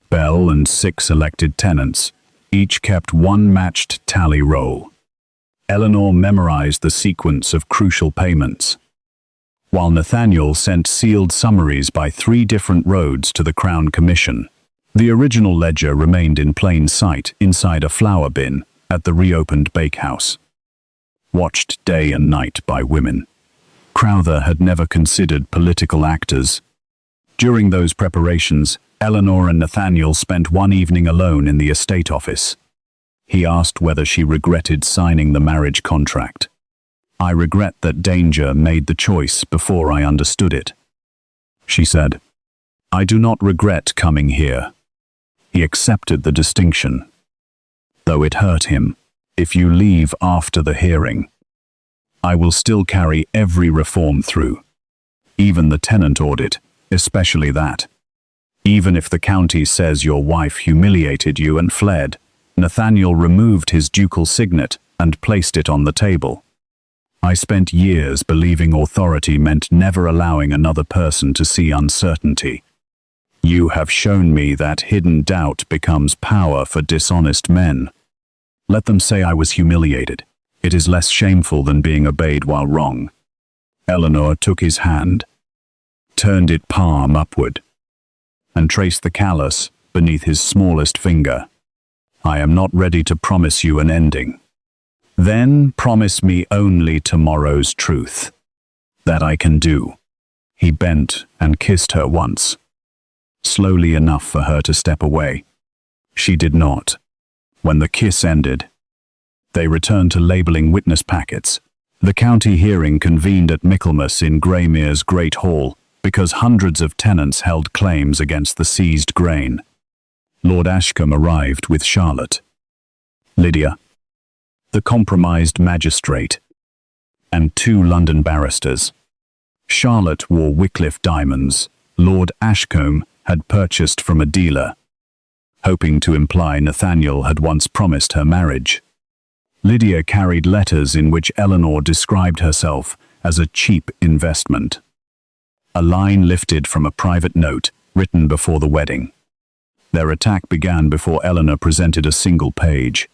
Bell and 6 elected tenants each kept one matched tally roll. Eleanor memorized the sequence of crucial payments, while Nathaniel sent sealed summaries by 3 different roads to the Crown Commission. The original ledger remained in plain sight inside a flour bin at the reopened bakehouse, watched day and night by women. Crowther had never considered political actors. During those preparations, Eleanor and Nathaniel spent one evening alone in the estate office. He asked whether she regretted signing the marriage contract. "I regret that danger made the choice before I understood it," she said. "I do not regret coming here." He accepted the distinction, though it hurt him. "If you leave after the hearing, I will still carry every reform through, even the tenant audit, especially that. Even if the county says your wife humiliated you and fled." Nathaniel removed his ducal signet and placed it on the table. "I spent years believing authority meant never allowing another person to see uncertainty. You have shown me that hidden doubt becomes power for dishonest men. Let them say I was humiliated. It is less shameful than being obeyed while wrong." Eleanor took his hand, turned it palm upward, and traced the callus beneath his smallest finger. "I am not ready to promise you an ending." "Then promise me only tomorrow's truth." "That I can do." He bent and kissed her once, slowly enough for her to step away. She did not. When the kiss ended, they returned to labeling witness packets. The county hearing convened at Michaelmas in Greymere's Great Hall because hundreds of tenants held claims against the seized grain. Lord Ashcombe arrived with Charlotte, Lydia, the compromised magistrate, and 2 London barristers. Charlotte wore Wycliffe diamonds Lord Ashcombe had purchased from a dealer, hoping to imply Nathaniel had once promised her marriage. Lydia carried letters in which Eleanor described herself as a cheap investment. A line lifted from a private note written before the wedding. Their attack began before Eleanor presented a single page.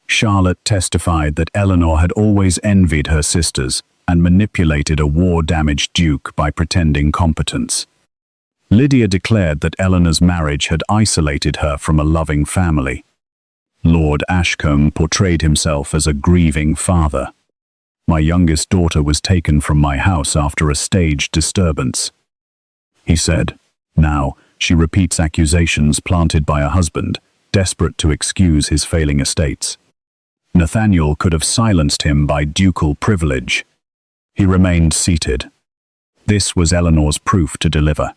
Charlotte testified that Eleanor had always envied her sisters and manipulated a war-damaged duke by pretending competence. Lydia declared that Eleanor's marriage had isolated her from a loving family. Lord Ashcombe portrayed himself as a grieving father. "My youngest daughter was taken from my house after a staged disturbance," he said. Now, she repeats accusations planted by a husband, desperate to excuse his failing estates. Nathaniel could have silenced him by ducal privilege. He remained seated. This was Eleanor's proof to deliver.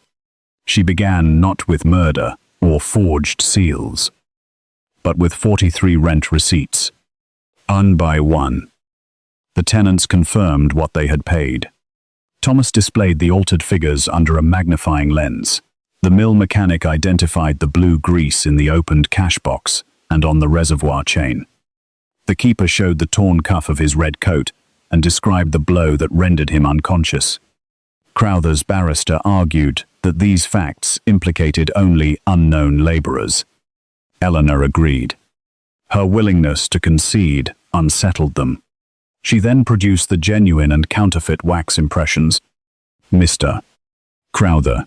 She began not with murder or forged seals, but with 43 rent receipts. One by one, the tenants confirmed what they had paid. Thomas displayed the altered figures under a magnifying lens. The mill mechanic identified the blue grease in the opened cash box and on the reservoir chain. The keeper showed the torn cuff of his red coat and described the blow that rendered him unconscious. Crowther's barrister argued that these facts implicated only unknown labourers. Eleanor agreed. Her willingness to concede unsettled them. She then produced the genuine and counterfeit wax impressions. "Mr. Crowther,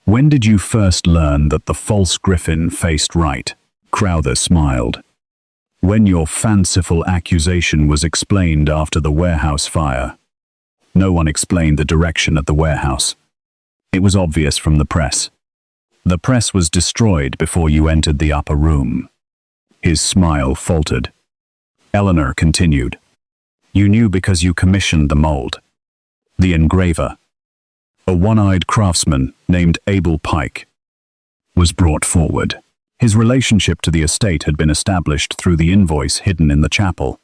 when did you first learn that the false griffin faced right?" Crowther smiled. When your fanciful accusation was explained after the warehouse fire, no one explained the direction of the warehouse. It was obvious from the press. The press was destroyed before you entered the upper room. His smile faltered. Eleanor continued. You knew because you commissioned the mold. The engraver, a one-eyed craftsman named Abel Pike, was brought forward. His relationship to the estate had been established through the invoice hidden in the chapel.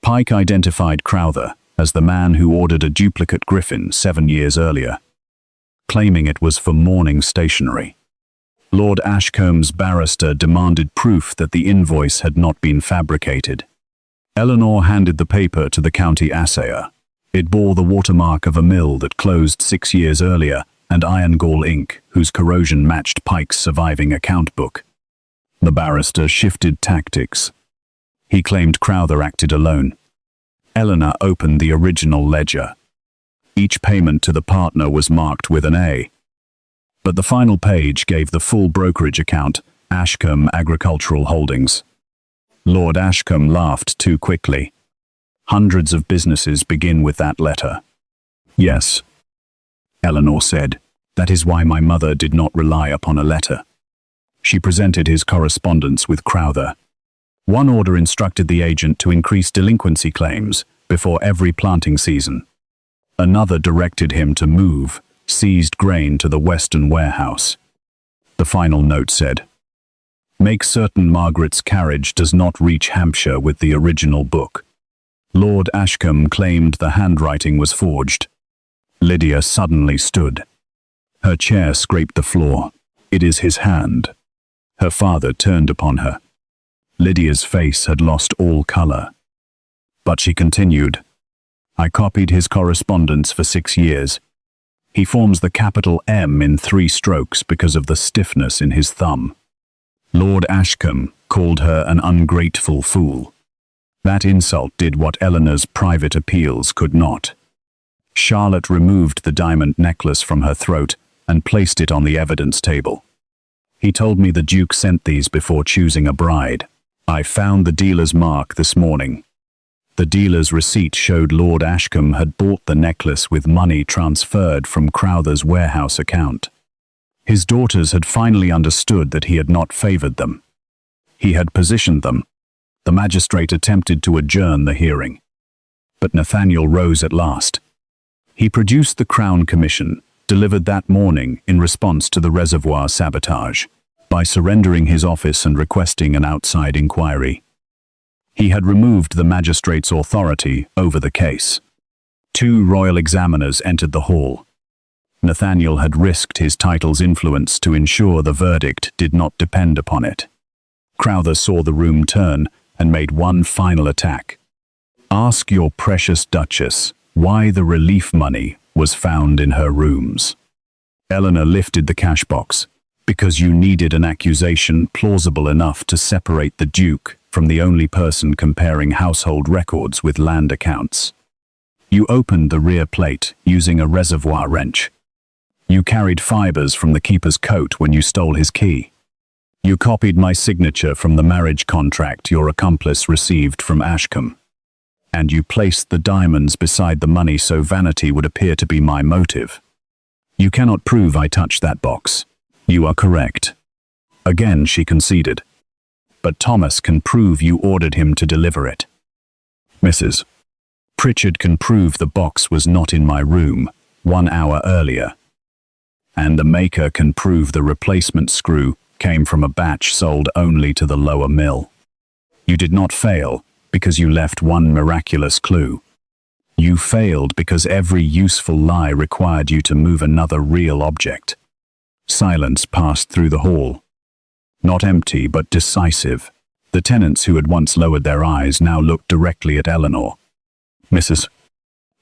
Pike identified Crowther as the man who ordered a duplicate griffin 7 years earlier, claiming it was for mourning stationery. Lord Ashcombe's barrister demanded proof that the invoice had not been fabricated. Eleanor handed the paper to the county assayer. It bore the watermark of a mill that closed 6 years earlier and iron gall ink whose corrosion matched Pike's surviving account book. The barrister shifted tactics. He claimed Crowther acted alone. Eleanor opened the original ledger. Each payment to the partner was marked with an A. But the final page gave the full brokerage account, Ashcombe Agricultural Holdings. Lord Ashcombe laughed too quickly. Hundreds of businesses begin with that letter. Yes, Eleanor said. That is why my mother did not rely upon a letter. She presented his correspondence with Crowther. One order instructed the agent to increase delinquency claims before every planting season. Another directed him to move seized grain to the Western warehouse. The final note said, "Make certain Margaret's carriage does not reach Hampshire with the original book." Lord Ashcombe claimed the handwriting was forged. Lydia suddenly stood. Her chair scraped the floor. "It is his hand." Her father turned upon her. Lydia's face had lost all color. But she continued, "I copied his correspondence for 6 years. He forms the capital M in 3 strokes because of the stiffness in his thumb." Lord Ashcombe called her an ungrateful fool. That insult did what Eleanor's private appeals could not. Charlotte removed the diamond necklace from her throat and placed it on the evidence table. "He told me the Duke sent these before choosing a bride. I found the dealer's mark this morning." The dealer's receipt showed Lord Ashcombe had bought the necklace with money transferred from Crowther's warehouse account. His daughters had finally understood that he had not favored them. He had positioned them. The magistrate attempted to adjourn the hearing. But Nathaniel rose at last. He produced the Crown Commission, delivered that morning in response to the reservoir sabotage, by surrendering his office and requesting an outside inquiry. He had removed the magistrate's authority over the case. 2 royal examiners entered the hall. Nathaniel had risked his title's influence to ensure the verdict did not depend upon it. Crowther saw the room turn and made one final attack. "Ask your precious Duchess why the relief money was found in her rooms." Eleanor lifted the cash box. "Because you needed an accusation plausible enough to separate the Duke from the only person comparing household records with land accounts. You opened the rear plate using a reservoir wrench. You carried fibers from the keeper's coat when you stole his key. You copied my signature from the marriage contract your accomplice received from Ashcombe. And you placed the diamonds beside the money so vanity would appear to be my motive. You cannot prove I touched that box." "You are correct." Again she conceded. "But Thomas can prove you ordered him to deliver it." "Mrs. Pritchard can prove the box was not in my room 1 hour earlier. And the maker can prove the replacement screw came from a batch sold only to the lower mill. You did not fail because you left one miraculous clue. You failed because every useful lie required you to move another real object." Silence passed through the hall. Not empty, but decisive. The tenants who had once lowered their eyes now looked directly at Eleanor. "Mrs."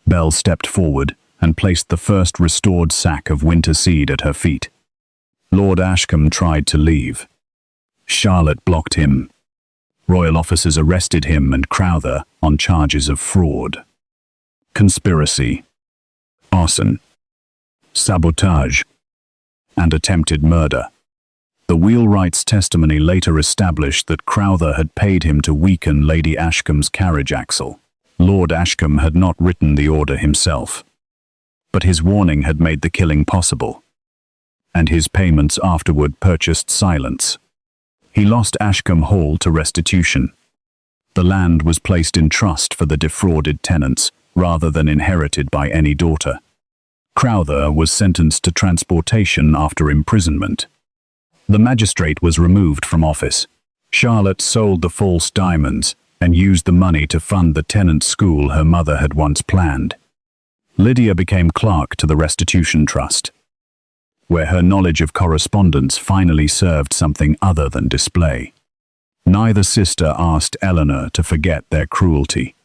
Bell stepped forward and placed the first restored sack of winter seed at her feet. Lord Ashcombe tried to leave. Charlotte blocked him. Royal officers arrested him and Crowther on charges of fraud, conspiracy, arson, sabotage, and attempted murder. The wheelwright's testimony later established that Crowther had paid him to weaken Lady Ashcombe's carriage axle. Lord Ashcombe had not written the order himself, but his warning had made the killing possible, and his payments afterward purchased silence. He lost Ashcombe Hall to restitution. The land was placed in trust for the defrauded tenants, rather than inherited by any daughter. Crowther was sentenced to transportation after imprisonment. The magistrate was removed from office. Charlotte sold the false diamonds and used the money to fund the tenant school her mother had once planned. Lydia became clerk to the Restitution Trust, where her knowledge of correspondence finally served something other than display. Neither sister asked Eleanor to forget their cruelty.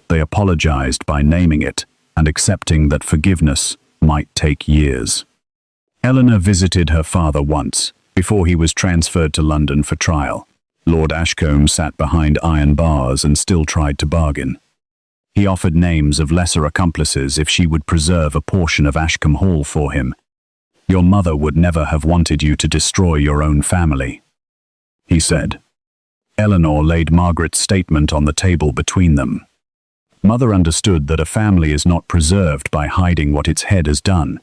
They apologized by naming it and accepting that forgiveness might take years. Eleanor visited her father once, before he was transferred to London for trial. Lord Ashcombe sat behind iron bars and still tried to bargain. He offered names of lesser accomplices if she would preserve a portion of Ashcombe Hall for him. "Your mother would never have wanted you to destroy your own family," he said. Eleanor laid Margaret's statement on the table between them. Mother understood that a family is not preserved by hiding what its head has done.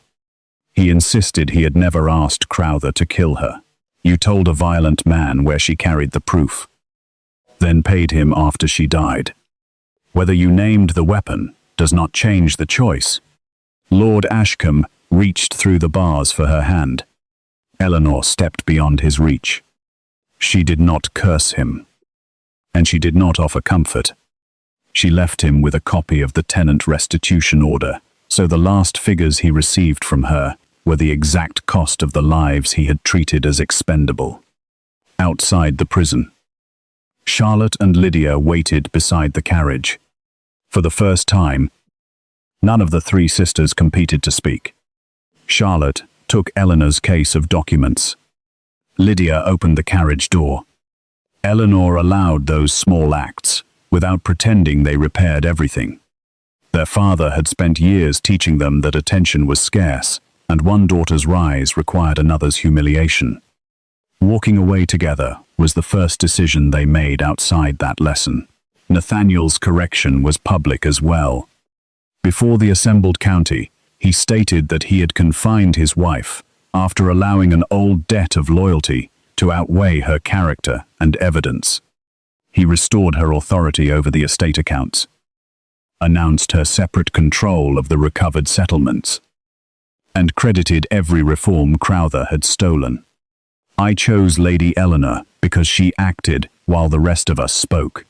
He insisted he had never asked Crowther to kill her. "You told a violent man where she carried the proof, then paid him after she died. Whether you named the weapon does not change the choice." Lord Ashcombe reached through the bars for her hand. Eleanor stepped beyond his reach. She did not curse him, and she did not offer comfort. She left him with a copy of the tenant restitution order, so the last figures he received from her were the exact cost of the lives he had treated as expendable. Outside the prison, Charlotte and Lydia waited beside the carriage. For the first time, none of the three sisters competed to speak. Charlotte took Eleanor's case of documents. Lydia opened the carriage door. Eleanor allowed those small acts, without pretending they repaired everything. Their father had spent years teaching them that attention was scarce, and one daughter's rise required another's humiliation. Walking away together was the first decision they made outside that lesson. Nathaniel's correction was public as well. Before the assembled county, he stated that he had confined his wife after allowing an old debt of loyalty to outweigh her character and evidence. He restored her authority over the estate accounts, announced her separate control of the recovered settlements, and credited every reform Crowther had stolen. "I chose Lady Eleanor because she acted while the rest of us spoke,"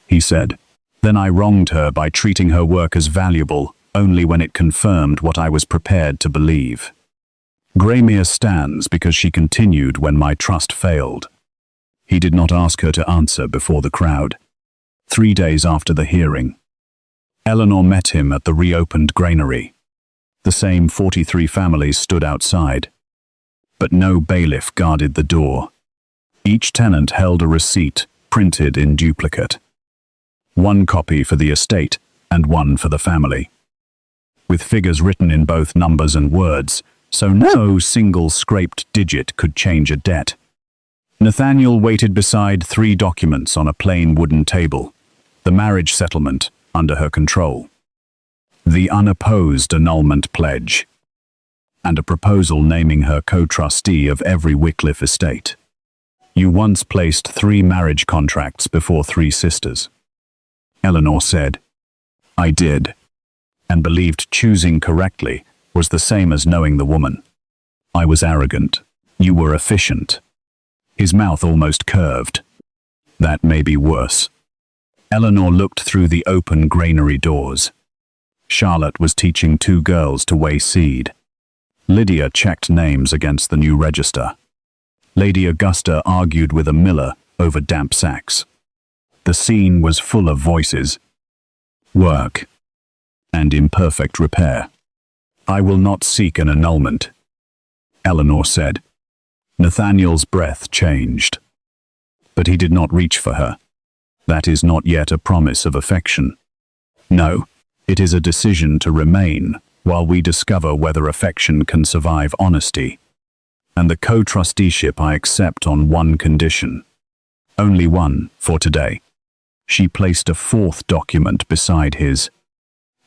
he said. "Then I wronged her by treating her work as valuable only when it confirmed what I was prepared to believe. Graymere stands because she continued when my trust failed." He did not ask her to answer before the crowd. 3 days after the hearing, Eleanor met him at the reopened granary. The same 43 families stood outside, but no bailiff guarded the door. Each tenant held a receipt printed in duplicate. One copy for the estate and one for the family, with figures written in both numbers and words, so no single scraped digit could change a debt. Nathaniel waited beside 3 documents on a plain wooden table: the marriage settlement under her control, the unopposed annulment pledge, and a proposal naming her co-trustee of every Wycliffe estate. "You once placed 3 marriage contracts before 3 sisters," Eleanor said. "I did, and believed choosing correctly was the same as knowing the woman. I was arrogant. You were efficient." His mouth almost curved. "That may be worse." Eleanor looked through the open granary doors. Charlotte was teaching 2 girls to weigh seed. Lydia checked names against the new register. Lady Augusta argued with a miller over damp sacks. The scene was full of voices, work, and imperfect repair. "I will not seek an annulment," Eleanor said. Nathaniel's breath changed, but he did not reach for her. "That is not yet a promise of affection. No, it is a decision to remain while we discover whether affection can survive honesty." and the co-trusteeship I accept on one condition. Only one, for today. She placed a fourth document beside his.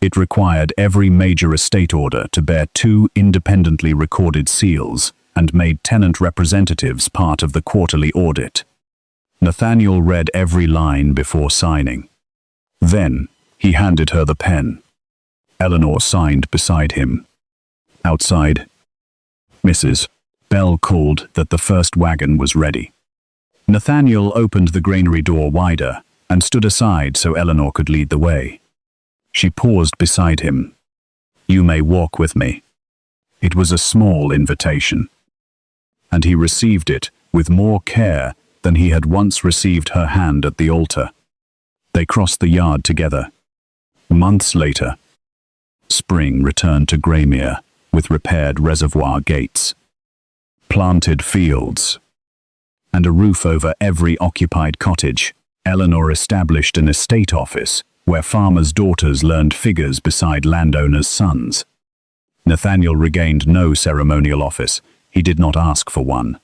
It required every major estate order to bear 2 independently recorded seals and made tenant representatives part of the quarterly audit. Nathaniel read every line before signing. Then, he handed her the pen. Eleanor signed beside him. Outside, Mrs. Bell called that the first wagon was ready. Nathaniel opened the granary door wider and stood aside so Eleanor could lead the way. She paused beside him. "You may walk with me." It was a small invitation, and he received it with more care than he had once received her hand at the altar. They crossed the yard together. Months later, spring returned to Graymere with repaired reservoir gates, planted fields, and a roof over every occupied cottage. Eleanor established an estate office where farmers' daughters learned figures beside landowners' sons. Nathaniel regained no ceremonial office. He did not ask for one.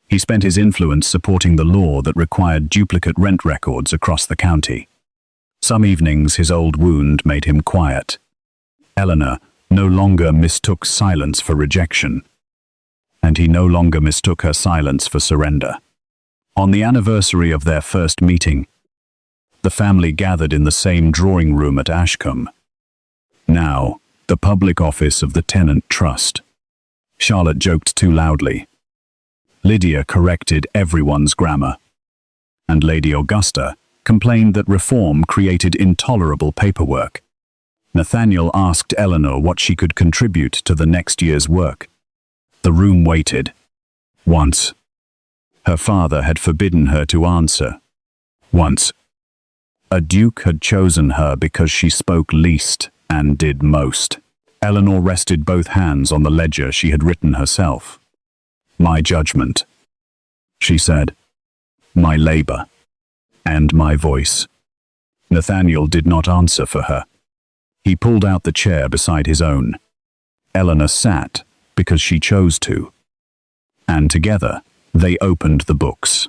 He spent his influence supporting the law that required duplicate rent records across the county. Some evenings his old wound made him quiet. Eleanor no longer mistook silence for rejection, and he no longer mistook her silence for surrender. On the anniversary of their first meeting, the family gathered in the same drawing room at Ashcombe, now the public office of the Tenant Trust. Charlotte joked too loudly. Lydia corrected everyone's grammar, and Lady Augusta complained that reform created intolerable paperwork. Nathaniel asked Eleanor what she could contribute to the next year's work. The room waited. Once, her father had forbidden her to answer. Once, a duke had chosen her because she spoke least and did most. Eleanor rested both hands on the ledger she had written herself. "My judgment," she said, "my labor, and my voice." Nathaniel did not answer for her. He pulled out the chair beside his own. Eleanor sat because she chose to, and together they opened the books.